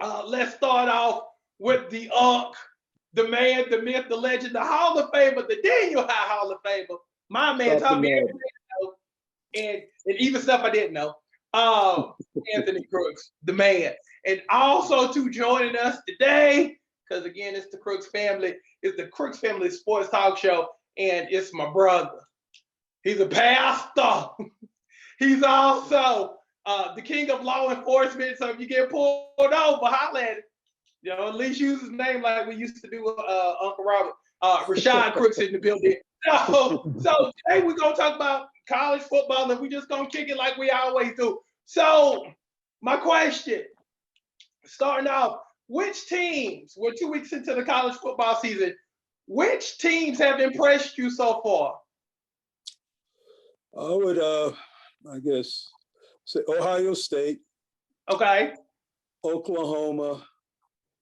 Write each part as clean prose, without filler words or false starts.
Let's start off with the the man, the myth, the legend, the Hall of Famer, the Daniel High Hall of Famer. My man, taught me everything I know, and even stuff I didn't know. Um, Anthony Crooks, the man. And also to joining us today, because again, it's the Crooks family, it's the Crooks Family Sports Talk Show, and it's my brother. He's a pastor. He's also the king of law enforcement. So if you get pulled over, holla at him. You know, at least use his name like we used to do with Uncle Robert. Rashad Crooks in the building. So today we're gonna talk about college football, and we just gonna kick it like we always do. So my question, starting off, which teams? We're 2 weeks into the college football season. Which teams have impressed you so far? I would, I guess, say Ohio State, Okay. Oklahoma,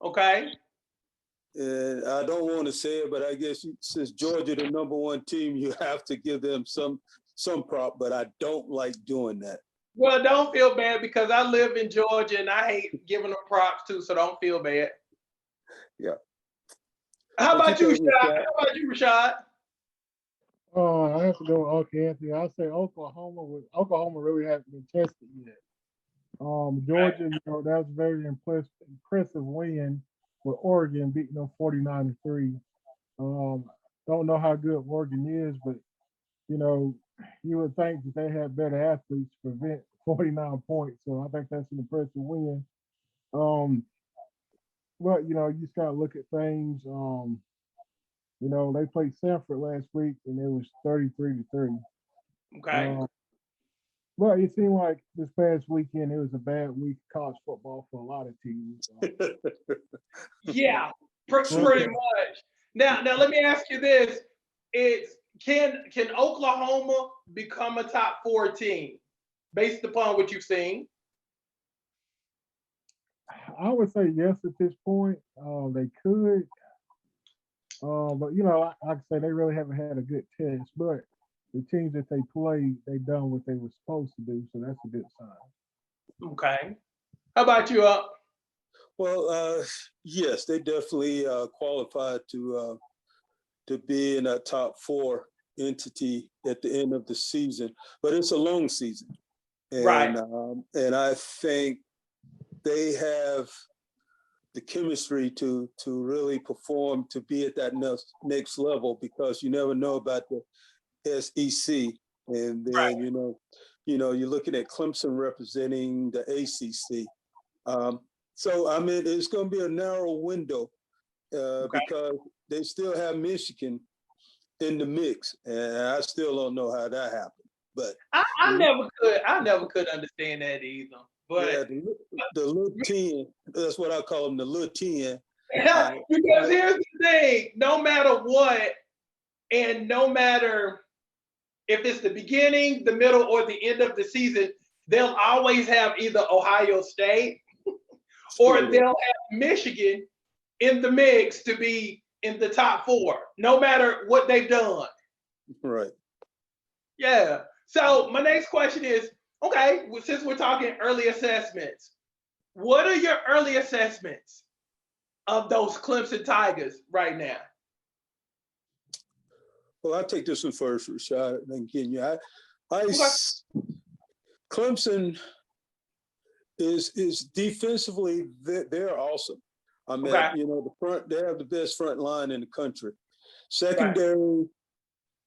Okay. and I don't want to say it, but I guess since Georgia the number one team, you have to give them some prop. But I don't like doing that. Well, don't feel bad because I live in Georgia and I hate giving them props too, so don't feel bad. Yeah. How about you, Rashad? How about you, Rashad? I have to go with okay, Anthony. I'll say Oklahoma really hasn't been tested yet. Georgia, that was a very impressive win with Oregon beating them 49-3. Don't know how good Oregon is, but you would think that they had better athletes to prevent 49 points. So I think that's an impressive win. But you just gotta look at things. They played Sanford last week and it was 33-3. Okay. But it seemed like this past weekend it was a bad week of college football for a lot of teams. Yeah, pretty much. Now let me ask you this: can Oklahoma become a top 4 team based upon what you've seen? I would say yes at this point. They could. But like I say, they really haven't had a good test. But the teams that they played, they done what they were supposed to do, so that's a good sign. Okay. How about you, Up? Well, yes, they definitely qualified to be in that top 4 entity at the end of the season. But it's a long season, and Right. And I think they have the chemistry to really perform, to be at that next level, because you never know about the SEC, and then Right. you're looking at Clemson representing the ACC. So I mean, it's going to be a narrow window because they still have Michigan in the mix, and I still don't know how that happened. But I never could understand that either. But yeah, the little 10, that's what I call them, the little 10. because here's the thing: no matter what, and no matter if it's the beginning, the middle, or the end of the season, they'll always have either Ohio State or they'll have Michigan in the mix to be in the top 4, no matter what they've done. Right. Yeah. So my next question is, okay, since we're talking early assessments, what are your early assessments of those Clemson Tigers right now? Well, I'll take this one first, Rashad, and then Kenya. Clemson is defensively, they're awesome. I mean, the front, they have the best front line in the country. Secondary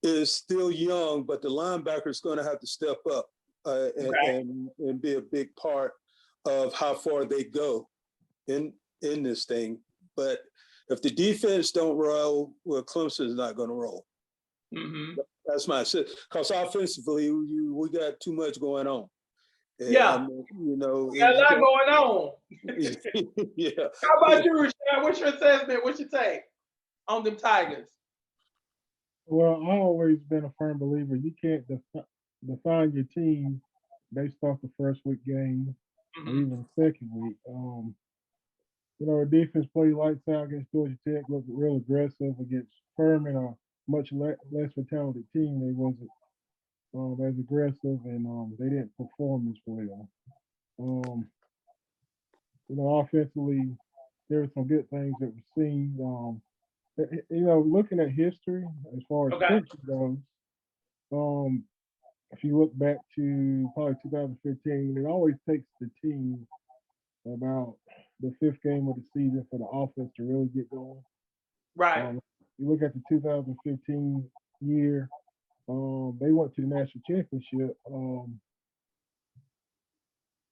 is still young, but the linebacker is going to have to step up and be a big part of how far they go in this thing. But if the defense don't roll, well, Clemson is not going to roll. Mm-hmm. That's my sense. Because offensively, we got too much going on. And, yeah, we got a lot going on. Yeah. How about you, Rashad? What's your assessment? What's your take on them Tigers? Well, I've always been a firm believer you can't define your team based off the first week game or even the second week. Defense played lights out against Georgia Tech, looked real aggressive against Furman, a much less talented team. They wasn't as aggressive, and they didn't perform as well. offensively, there were some good things that we've seen. Looking at history as far as coaching goes, if you look back to probably 2015, it always takes the team about the fifth game of the season for the offense to really get going. Right. You look at the 2015 year, they went to the national championship.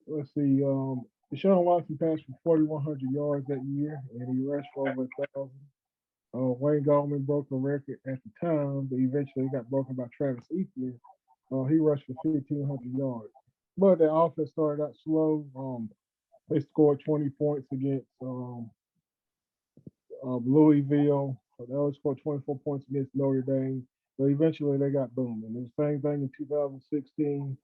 Let's see, Deshaun Watson passed for 4,100 yards that year, and he rushed for over 1,000. Wayne Gallman broke a record at the time, but eventually got broken by Travis Etienne. He rushed for 1,500 yards. But the offense started out slow. They scored 20 points against Louisville. They only scored 24 points against Notre Dame. But eventually they got booming. And the same thing in 2016.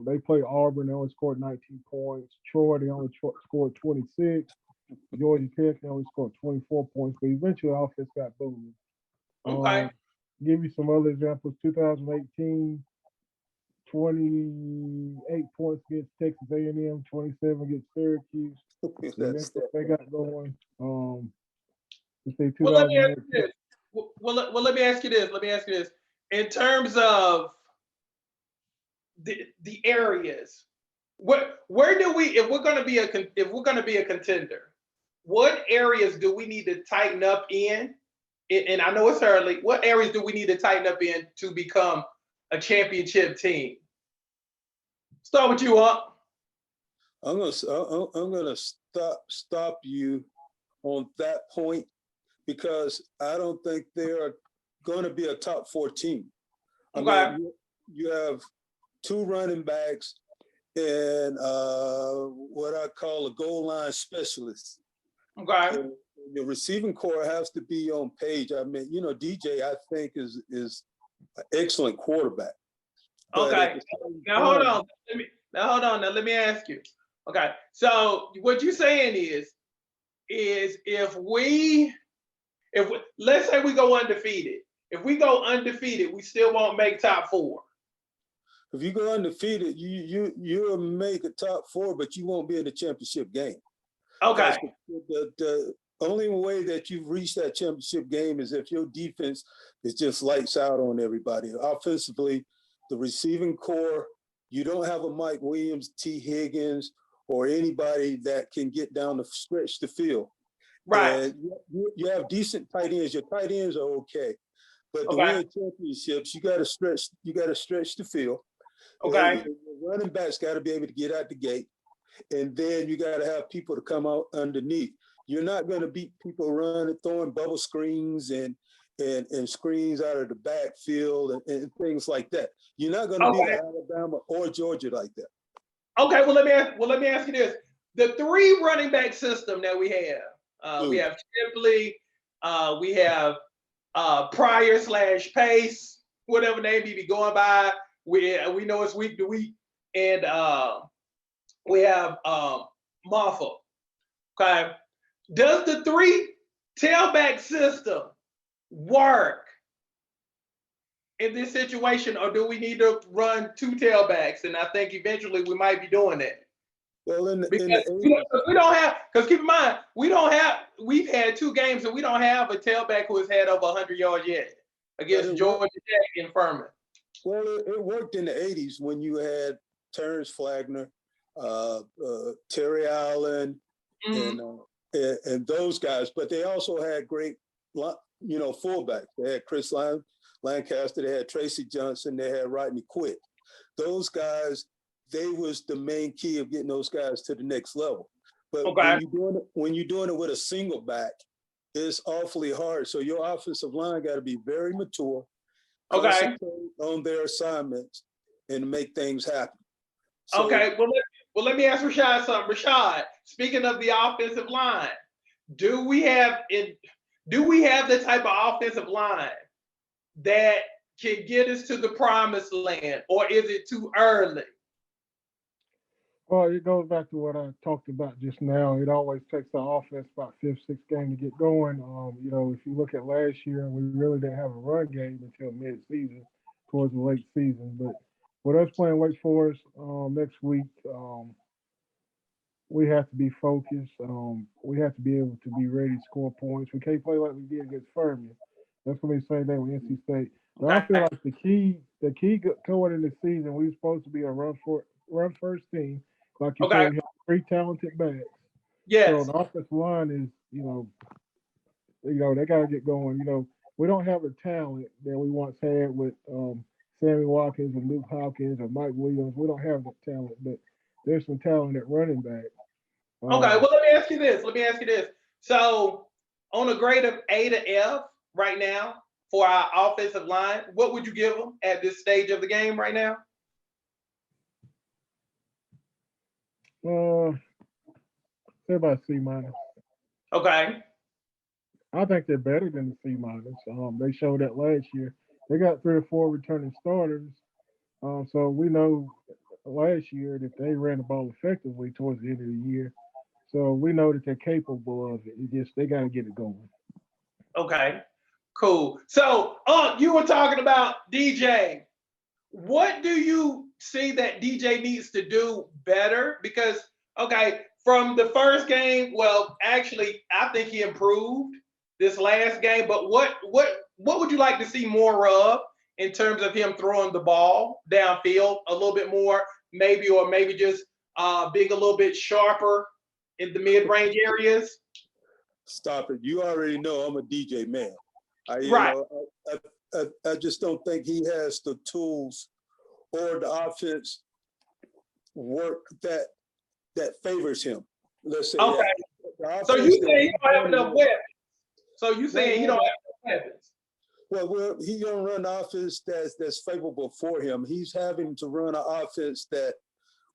They played Auburn. They only scored 19 points. Troy, they only scored 26. Georgia Tech, they only scored 24 points. But eventually the offense got booming. Okay. Give you some other examples. 2018, 28 points against Texas A&M, 27 against Syracuse. They got going. Let's say Well, let me ask you this. Let me ask you this. Let me ask you this. In terms of the areas, where do we, if we're going to be a contender, what areas do we need to tighten up in? And I know it's early. What areas do we need to tighten up in to become a championship team? Start with you, Up. I'm gonna stop you on that point because I don't think they are going to be a top 4 team. Okay. I mean, you have 2 running backs and what I call a goal line specialist. Okay. And the receiving core has to be on page. I mean, DJ, I think is an excellent quarterback. Okay. Now hold on. Now let me ask you. Okay. So what you're saying is if let's say we go undefeated. If we go undefeated, we still won't make top 4. If you go undefeated, you'll make a top 4, but you won't be in the championship game. Okay. The only way that you've reached that championship game is if your defense is just lights out on everybody. Offensively, the receiving core, you don't have a Mike Williams, T. Higgins, or anybody that can get down the stretch the field. Right. And you have decent tight ends. Your tight ends are okay. But to win championships, you got to stretch the field. Okay. Your running backs got to be able to get out the gate. And then you got to have people to come out underneath. You're not going to beat people throwing bubble screens and screens out of the backfield and things like that. You're not going to beat Alabama or Georgia like that. Okay. Well, let me ask you this: the 3 running back system that we have Shipley, we have Pryor/Pace, whatever name he be going by. We know it's week to week, and we have Moffa. Okay. Does the 3 tailback system work in this situation, or do we need to run 2 tailbacks? And I think eventually we might be doing that. Well, because keep in mind, we've had 2 games and we don't have a tailback who has had over 100 yards yet against Georgia Tech and Furman. Well, it worked in the 80s when you had Terrence Flagner, Terry Allen, and those guys, but they also had great, fullbacks. They had Chris Lancaster, they had Tracy Johnson, they had Rodney Quick. Those guys, they was the main key of getting those guys to the next level. But when you're doing it with a single back, it's awfully hard. So your offensive line got to be very mature, concentrate on their assignments, and make things happen. So, Well, let me ask Rashad something. Rashad, speaking of the offensive line, do we have the type of offensive line that can get us to the promised land, or is it too early? Well, it goes back to what I talked about just now. It always takes the offense about 5th, 6th game to get going. If you look at last year, we really didn't have a run game until mid-season, towards the late season. But with us playing Wake Forest next week, we have to be focused. We have to be able to be ready to score points. We can't play like we did against Furman. That's gonna be the same thing with NC State. But I feel Okay. like going in the season, we were supposed to be a run first team. Like you said, Okay. we have three talented backs. So Yes. the offensive line is, they got to get going. We don't have the talent that we once had with Sammy Watkins and Luke Hopkins or Mike Williams. We don't have that talent, but there's some talent at running back. Okay. Um, Well, let me ask you this. So, on a grade of A to F right now for our offensive line, what would you give them at this stage of the game right now? say about C minus. Okay. I think they're better than the C minus. They showed that last year. They got 3 or 4 returning starters. So we know last year that they ran the ball effectively towards the end of the year. So we know that they're capable of it. They got to get it going. Okay. Cool. So, you were talking about DJ. What do you see that DJ needs to do better? Because, okay, from the first game, well, actually, I think he improved this last game. But what would you like to see more of in terms of him throwing the ball downfield a little bit more, or maybe just being a little bit sharper in the mid-range areas? Stop it. You already know I'm a DJ man. Right. I just don't think he has the tools or the offense work that favors him. Let's say Okay. that. So you saying he don't have enough weapons? So you saying he don't have enough weapons? Well, he don't run an offense that's favorable for him. He's having to run an offense that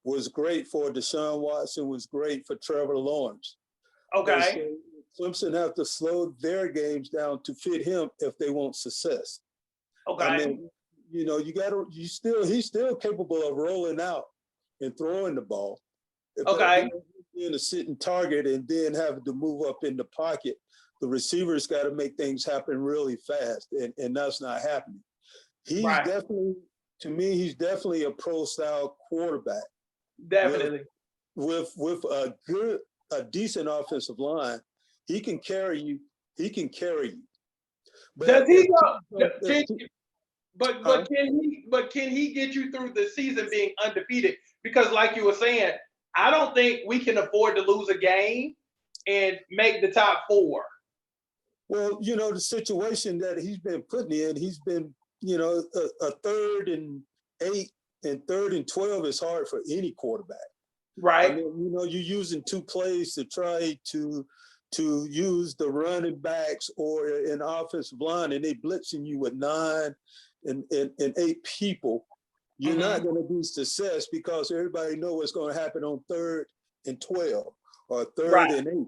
was great for Deshaun Watson, was great for Trevor Lawrence. Okay. Clemson have to slow their games down to fit him if they want success. Okay. I mean, he's still capable of rolling out and throwing the ball. Okay. Being a sitting target and then having to move up in the pocket, the receivers got to make things happen really fast, and that's not happening. He's Right. he's definitely a pro-style quarterback. Definitely. With a decent offensive line, he can carry you. But Does he go? Can he get you through the season being undefeated? Because, like you were saying, I don't think we can afford to lose a game and make the top 4. Well, the situation that he's been putting in, he's been, a 3rd and 8 and 3rd and 12 is hard for any quarterback. Right. I mean, you're using 2 plays to try to use the running backs or an offensive line, and they blitzing you with 9 and 8 people. You're not going to be success because everybody knows what's going to happen on 3rd and 12 or 3rd and 8.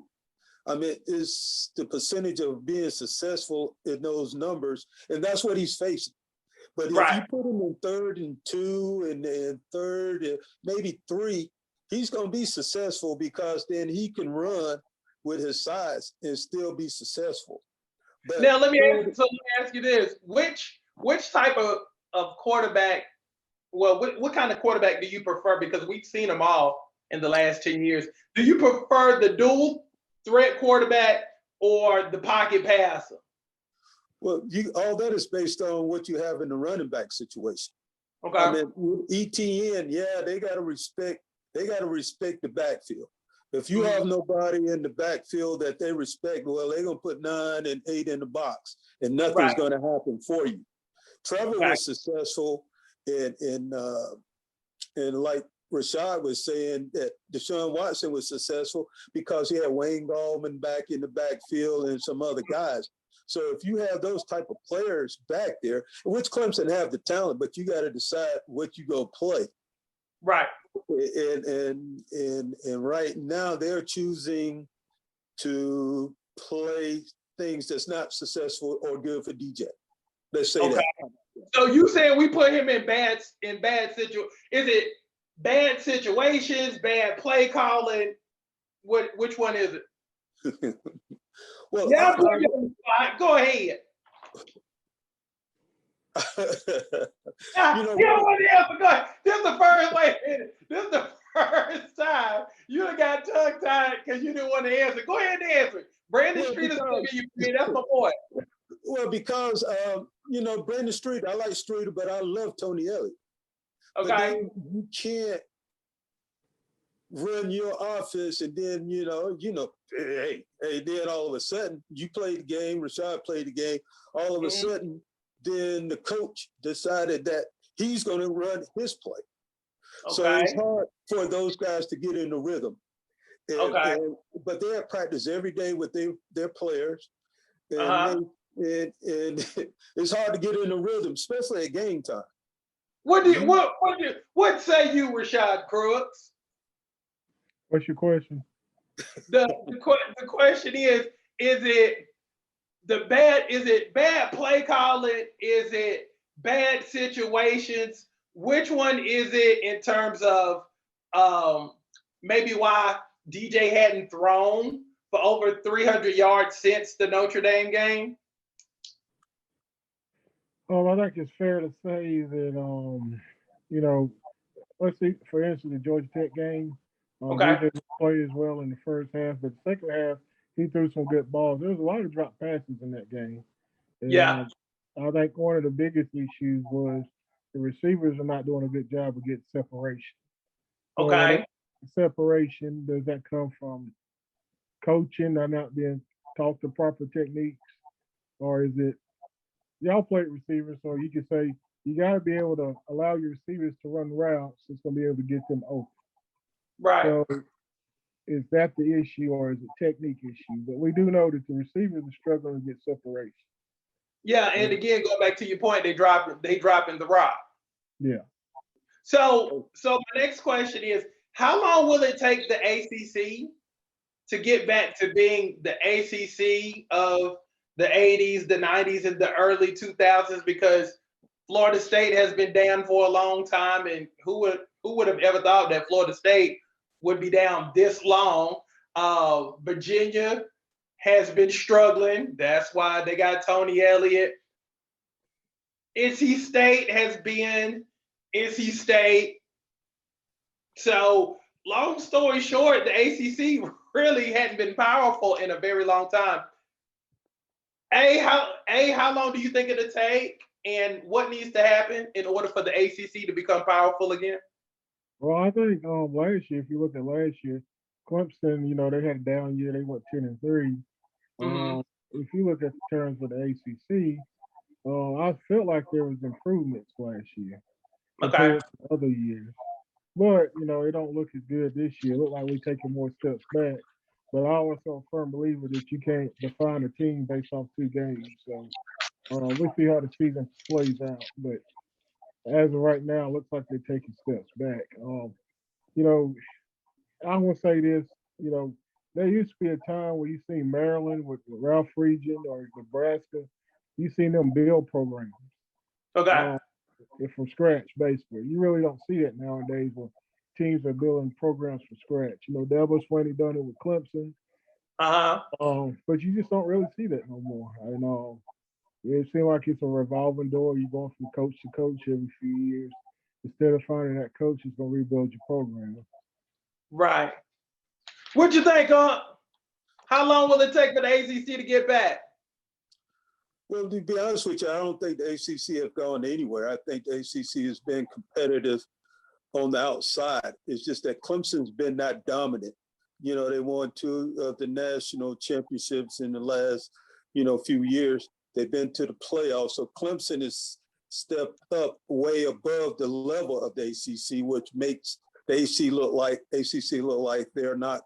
I mean, it's the percentage of being successful in those numbers, and that's what he's facing. But if you put him in 3rd and 2 and 3rd and maybe 3, he's going to be successful because then he can run with his size and still be successful. But now let me ask you this: which type of quarterback? Well, what kind of quarterback do you prefer? Because we've seen them all in the last 10 years. Do you prefer the dual threat quarterback or the pocket passer? Well, all that is based on what you have in the running back situation. Okay. I mean, with ETN, they got to respect the backfield. If you have nobody in the backfield that they respect, well, they're going to put 9 and 8 in the box, and nothing's going to happen for you. Trevor was successful in like Rashad was saying, that Deshaun Watson was successful because he had Wayne Gallman back in the backfield and some other guys. So if you have those type of players back there, which Clemson have the talent, but you got to decide what you go play. Right. And right now they're choosing to play things that's not successful or good for DJ. Let's say that. So you saying we put him in bad situations? Is it bad situations, bad play calling? Which one is it? Well, yeah, go ahead. You don't want to answer. Go ahead. This is the first This is the first time you done got tongue tied because you didn't want to answer. Go ahead and answer it. Brandon Street is going to be that's my boy. Well, because Brandon Street, I like Streeter, but I love Tony Elliott. Okay. But then you can't run your offense and then hey, then all of a sudden you played the game, Rashad played the game, all of a sudden then the coach decided that he's going to run his play. Okay. So it's hard for those guys to get in the rhythm. But they have practice every day with their players. And it's hard to get in the rhythm, especially at game time. What say you, Rashad Crooks? What's your question? The question is it bad play calling? Is it bad situations? Which one is it in terms of maybe why DJ hadn't thrown for over 300 yards since the Notre Dame game? I think it's fair to say that let's see, for instance, the Georgia Tech game. He didn't play as well in the first half, but the second half, he threw some good balls. There was a lot of drop passes in that game. And I think one of the biggest issues was the receivers are not doing a good job of getting separation. Separation, does that come from coaching or not being taught the proper techniques? Or is it, y'all play receivers, so you can say you got to be able to allow your receivers to run routes that's going to be able to get them open. Right. So is that the issue or is it technique issue? But we do know that the receivers are struggling to get separation. Yeah, and again, going back to your point, they dropping the rock. Yeah. So my next question is, how long will it take the ACC to get back to being the ACC of the 80s, the 90s, and the early 2000s? Because Florida State has been down for a long time, and who would have ever thought that Florida State would be down this long? Virginia has been struggling. That's why they got Tony Elliott. NC State has been NC State. So long story short, the ACC really hadn't been powerful in a very long time. How long do you think it'll take, and what needs to happen in order for the ACC to become powerful again? Well, I think last year, if you look at last year, Clemson, they had a down year. They went 10-3. If you look at the terms of the ACC, I felt like there was improvements last year compared to other years. But, it don't look as good this year. It look like we're taking more steps back. But I also a firm believer that you can't define a team based off 2 games. So we'll see how the season plays out. But as of right now, it looks like they're taking steps back. I want to say this, there used to be a time where you see Maryland with Ralph Region or Nebraska, you seen them build programs. From scratch, basically. You really don't see that nowadays when teams are building programs from scratch. Dabo Swinney done it with Clemson. But you just don't really see that no more. It seems like it's a revolving door. You're going from coach to coach every few years instead of finding that coach is going to rebuild your program. Right. What you think, how long will it take for the ACC to get back? Well, to be honest with you, I don't think the ACC have gone anywhere. I think the ACC has been competitive on the outside. It's just that Clemson's been not dominant. They won 2 of the national championships in the last, few years. They've been to the playoffs. So Clemson has stepped up way above the level of the ACC, which makes the ACC look like they're not,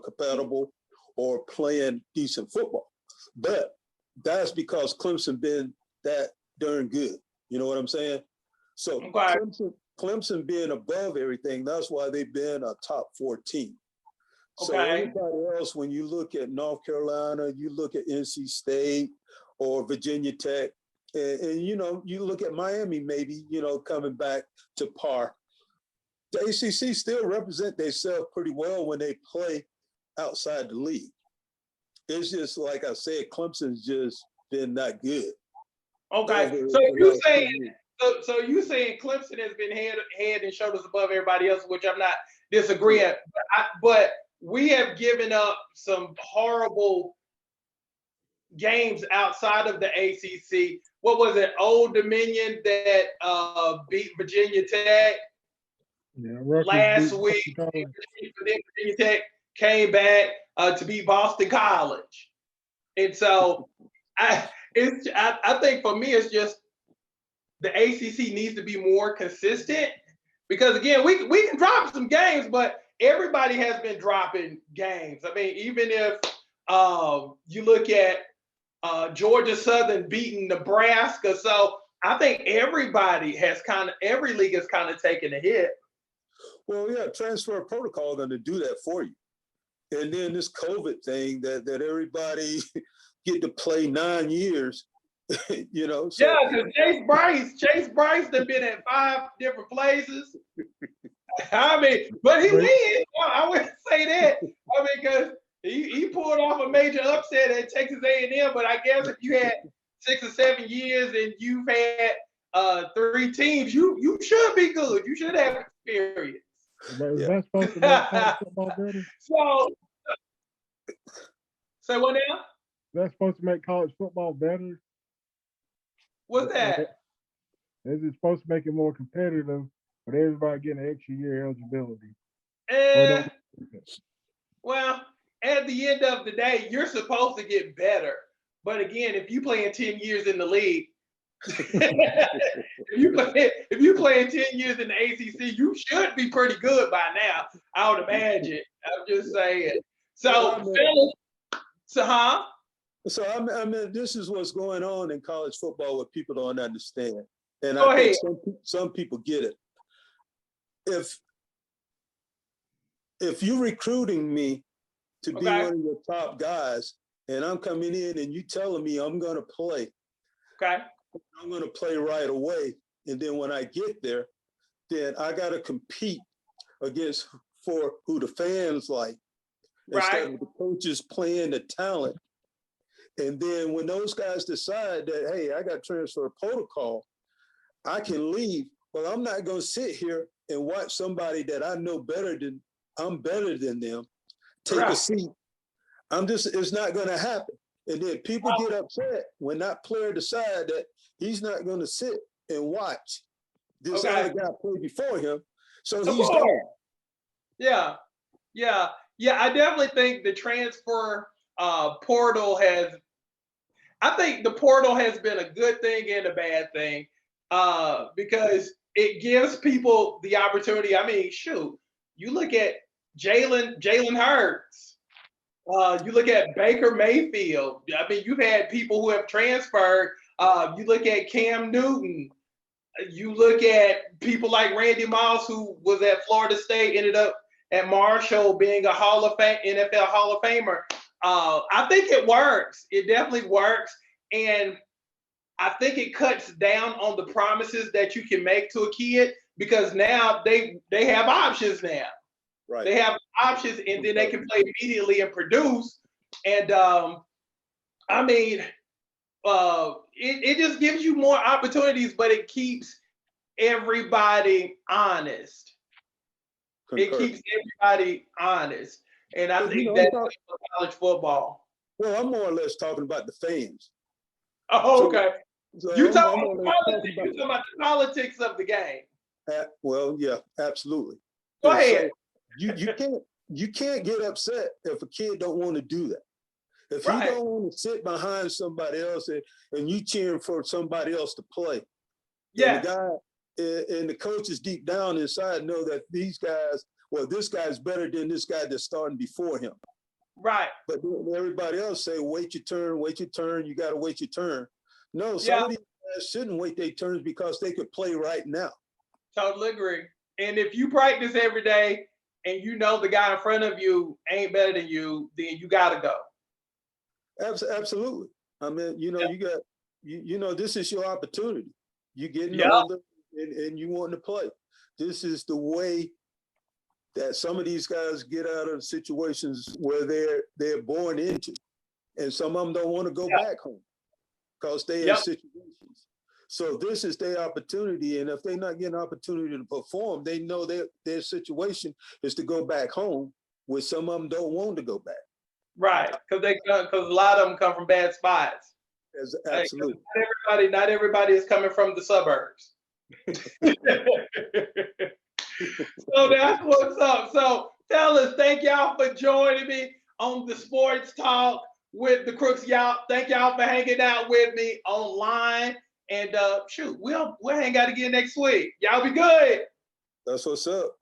compatible or playing decent football. But that's because Clemson been that darn good. You know what I'm saying? So Clemson being above everything, that's why they've been a top 4 team. So everybody else, when you look at North Carolina, you look at NC State or Virginia Tech, and you look at Miami maybe, coming back to par. The ACC still represent themselves pretty well when they play outside the league. It's just like I said, Clemson's just been not good. Okay. So you saying so you saying Clemson has been head and shoulders above everybody else, which I'm not disagreeing. But we have given up some horrible games outside of the ACC. What was it? Old Dominion that beat Virginia Tech last week. Virginia Tech came back to beat Boston College, and so I think for me it's just the ACC needs to be more consistent because again we can drop some games, but everybody has been dropping games. I mean, even if you look at Georgia Southern beating Nebraska, so I think every league has kind of taken a hit. Well, yeah, transfer protocol going to do that for you. And then this COVID thing that everybody get to play 9 years, you know. So. Yeah, because Chase Bryce done been at 5 different places. I mean, but he wins. I wouldn't say that. I mean, because he pulled off a major upset at Texas A&M, but I guess if you had 6 or 7 years and you've had 3 teams, you should be good. You should have experience. But is that supposed to make college football better? So, say what now? That's supposed to make college football better? What's that? Is it supposed to make it more competitive, but everybody getting an extra year eligibility? Well, at the end of the day, you're supposed to get better. But again, if you playing 10 years in the league, if you playing 10 years in the ACC, you should be pretty good by now. I would imagine. I'm just saying. So I mean, this is what's going on in college football, what people don't understand, and I think some people get it. If you're recruiting me to be one of your top guys, and I'm coming in and you telling me I'm going to play, I'm going to play right away, and then when I get there, then I got to compete against for who the fans like, instead of the coaches playing the talent. And then when those guys decide that, hey, I got transfer protocol, I can leave. Well, I'm not going to sit here and watch somebody that I know I'm better than them take a seat. It's not going to happen. And then people get upset when that player decide that he's not going to sit and watch this other guy play before him. So he's gone. Yeah. I definitely think the transfer portal I think the portal has been a good thing and a bad thing because it gives people the opportunity. I mean, shoot, you look at Jalen Hurts. You look at Baker Mayfield. I mean, you've had people who have transferred. You look at Cam Newton. You look at people like Randy Moss, who was at Florida State, ended up at Marshall being a NFL Hall of Famer. I think it works. It definitely works. And I think it cuts down on the promises that you can make to a kid because now they have options now. Right. They have options and then they can play immediately and produce. And I mean, it just gives you more opportunities, but it keeps everybody honest. It keeps everybody honest. And I think that's college football. Well, I'm more or less talking about the fans. Oh, okay. So you're talking about the politics of the game. Well, yeah, absolutely. Go ahead. So you can't get upset if a kid don't want to do that. If you don't want to sit behind somebody else and you cheering for somebody else to play, the guy and the coaches deep down inside know that this guy's better than this guy that's starting before him. Right. But everybody else say, wait your turn, you got to wait your turn. No, some of these guys shouldn't wait their turns because they could play right now. Totally agree. And if you practice every day and you know the guy in front of you ain't better than you, then you got to go. Absolutely. I mean, you got, this is your opportunity. You getting older and you want to play. This is the way that some of these guys get out of situations where they're born into, and some of them don't want to go back home. because they in situations. So this is their opportunity, and if they're not getting an opportunity to perform, they know their situation is to go back home, where some of them don't want to go back. Right, because a lot of them come from bad spots. Absolutely. Not everybody is coming from the suburbs. So that's what's up. So fellas, thank y'all for joining me on the Sports Talk with the Crooks. Y'all, thank y'all for hanging out with me online. And shoot, we'll hang out again next week. Y'all be good. That's what's up.